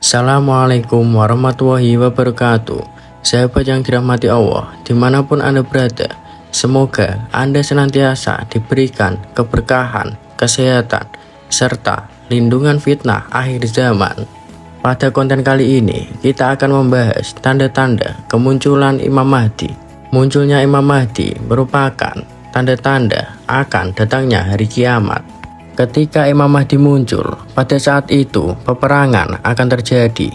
Assalamualaikum warahmatullahi wabarakatuh. Sahabat yang dirahmati Allah, dimanapun Anda berada, semoga Anda senantiasa diberikan keberkahan, kesehatan, serta lindungan fitnah akhir zaman. Pada konten kali ini, kita akan membahas tanda-tanda kemunculan Imam Mahdi. Munculnya Imam Mahdi merupakan tanda-tanda akan datangnya hari kiamat. Ketika Imam Mahdi muncul, pada saat itu peperangan akan terjadi.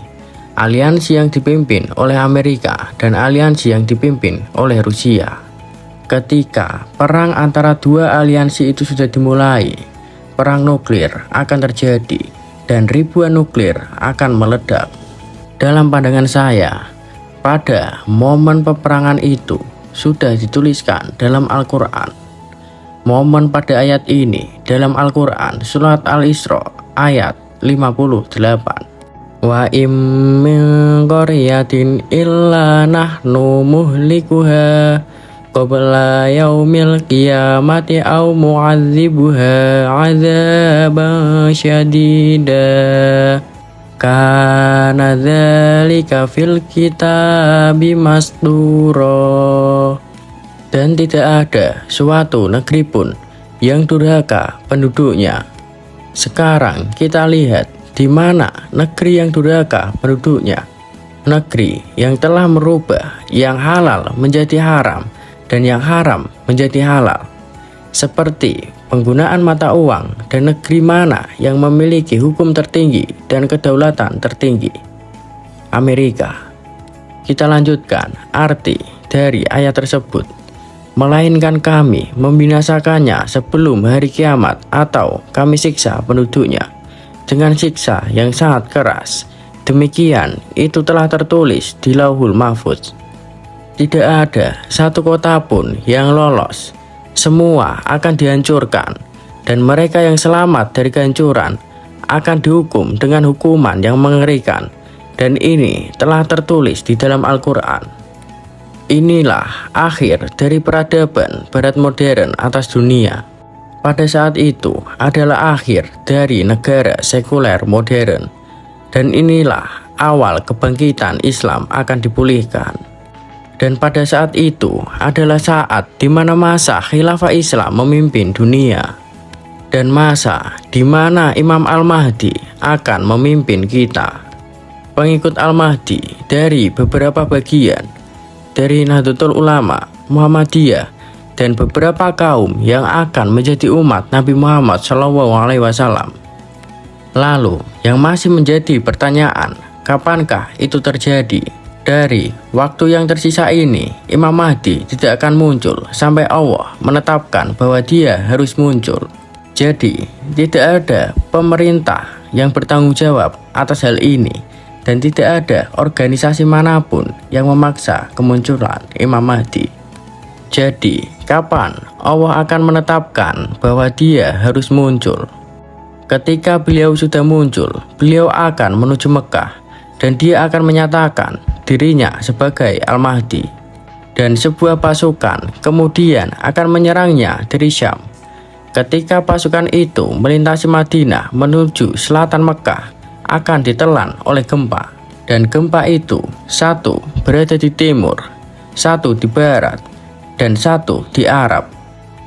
Aliansi yang dipimpin oleh Amerika dan aliansi yang dipimpin oleh Rusia. Ketika perang antara dua aliansi itu sudah dimulai, perang nuklir akan terjadi dan ribuan nuklir akan meledak. Dalam pandangan saya, pada momen peperangan itu sudah dituliskan dalam Al-Quran. Momen pada ayat ini dalam Al-Quran surat Al-Isra ayat 58. Wa im min qaryatin illa nahnu muhlikuha qabla yaumil qiyamati aw mu'adzibuha 'adzaban syadida kana dzalika fil kitabi masdura. Dan tidak ada suatu negeri pun yang durhaka penduduknya. Sekarang kita lihat di mana negeri yang durhaka penduduknya. Negeri yang telah merubah yang halal menjadi haram dan yang haram menjadi halal. Seperti penggunaan mata uang, dan negeri mana yang memiliki hukum tertinggi dan kedaulatan tertinggi? Amerika. Kita lanjutkan arti dari ayat tersebut. Melainkan kami membinasakannya sebelum hari kiamat, atau kami siksa penduduknya dengan siksa yang sangat keras. Demikian itu telah tertulis di Lauhul Mahfuz. Tidak ada satu kota pun yang lolos. Semua akan dihancurkan, dan mereka yang selamat dari kehancuran akan dihukum dengan hukuman yang mengerikan. Dan ini telah tertulis di dalam Al-Quran. Inilah akhir dari peradaban barat modern atas dunia. Pada saat itu adalah akhir dari negara sekuler modern. Dan inilah awal kebangkitan Islam akan dipulihkan. Dan pada saat itu adalah saat di mana masa khilafah Islam memimpin dunia. Dan masa di mana Imam Al-Mahdi akan memimpin kita. Pengikut Al-Mahdi dari beberapa bagian dari Nahdlatul Ulama, Muhammadiyah, dan beberapa kaum yang akan menjadi umat Nabi Muhammad SAW. Lalu, yang masih menjadi pertanyaan, kapankah itu terjadi? Dari waktu yang tersisa ini, Imam Mahdi tidak akan muncul sampai Allah menetapkan bahwa dia harus muncul. Jadi, tidak ada pemerintah yang bertanggung jawab atas hal ini. Dan tidak ada organisasi manapun yang memaksa kemunculan Imam Mahdi. Jadi, kapan Allah akan menetapkan bahwa dia harus muncul? Ketika beliau sudah muncul, beliau akan menuju Mekah, dan dia akan menyatakan dirinya sebagai Al-Mahdi. Dan sebuah pasukan kemudian akan menyerangnya dari Syam. Ketika pasukan itu melintasi Madinah menuju selatan Mekah, akan ditelan oleh gempa, dan gempa itu satu berada di timur, satu di barat, dan satu di Arab.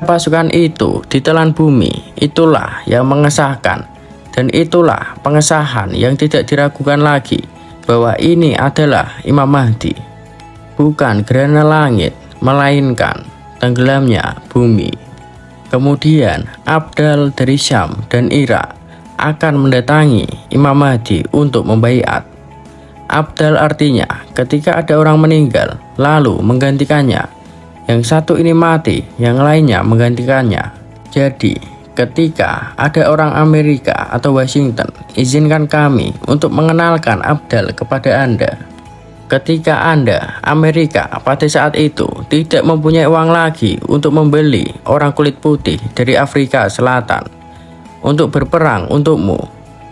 Pasukan itu ditelan bumi. Itulah yang mengesahkan, dan itulah pengesahan yang tidak diragukan lagi bahwa ini adalah Imam Mahdi. Bukan gerhana langit, melainkan tenggelamnya bumi. Kemudian Abdal dari Syam dan Irak akan mendatangi Imam Mahdi untuk membaiat. Abdal artinya ketika ada orang meninggal lalu menggantikannya. Yang satu ini mati, yang lainnya menggantikannya. Jadi ketika ada orang Amerika atau Washington, izinkan kami untuk mengenalkan Abdal kepada Anda. Ketika Anda, Amerika, pada saat itu tidak mempunyai uang lagi untuk membeli orang kulit putih dari Afrika Selatan untuk berperang untukmu,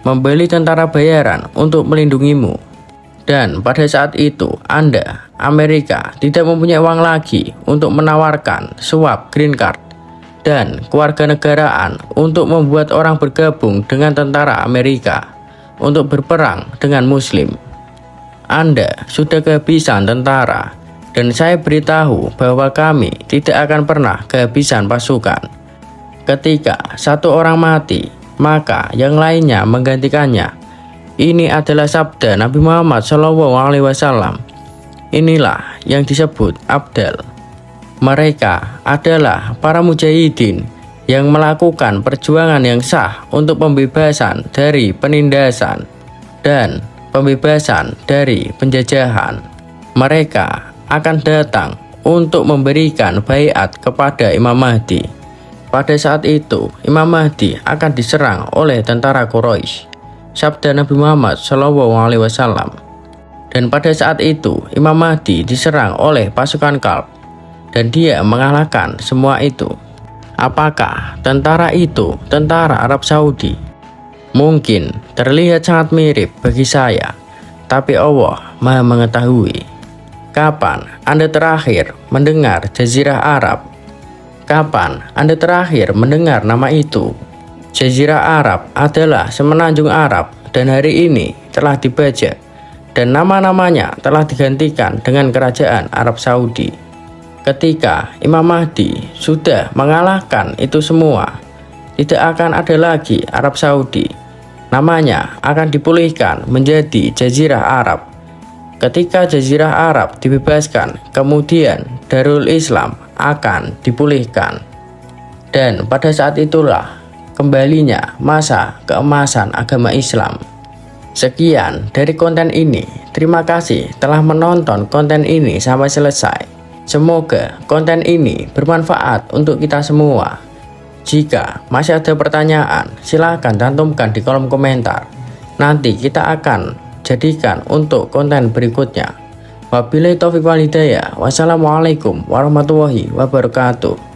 membeli tentara bayaran untuk melindungimu. Dan pada saat itu Anda, Amerika, tidak mempunyai uang lagi untuk menawarkan suap green card dan kewarganegaraan untuk membuat orang bergabung dengan tentara Amerika untuk berperang dengan Muslim. Anda sudah kehabisan tentara, dan saya beritahu bahwa kami tidak akan pernah kehabisan pasukan. Ketika satu orang mati, maka yang lainnya menggantikannya. Ini adalah sabda Nabi Muhammad SAW. Inilah yang disebut Abdal. Mereka adalah para mujahidin yang melakukan perjuangan yang sah untuk pembebasan dari penindasan dan pembebasan dari penjajahan. Mereka akan datang untuk memberikan baiat kepada Imam Mahdi. Pada saat itu, Imam Mahdi akan diserang oleh tentara Quraisy. Sabda Nabi Muhammad SAW. Dan pada saat itu, Imam Mahdi diserang oleh pasukan Kalb, dan dia mengalahkan semua itu. Apakah tentara itu tentara Arab Saudi? Mungkin terlihat sangat mirip bagi saya, tapi Allah Maha mengetahui. Kapan Anda terakhir mendengar Jazirah Arab? Kapan Anda terakhir mendengar nama itu? Jazirah Arab adalah semenanjung Arab, dan hari ini telah dibajak, dan nama-namanya telah digantikan dengan Kerajaan Arab Saudi. Ketika Imam Mahdi sudah mengalahkan itu semua, tidak akan ada lagi Arab Saudi. Namanya akan dipulihkan menjadi Jazirah Arab. Ketika Jazirah Arab dibebaskan, kemudian Darul Islam akan dipulihkan. Dan pada saat itulah kembalinya masa keemasan agama Islam. Sekian dari konten ini. Terima kasih telah menonton konten ini sampai selesai. Semoga konten ini bermanfaat untuk kita semua. Jika masih ada pertanyaan, silahkan cantumkan di kolom komentar. Nanti kita akan jadikan untuk konten berikutnya. Wabillahi taufiq wal hidayah. Wassalamualaikum warahmatullahi wabarakatuh.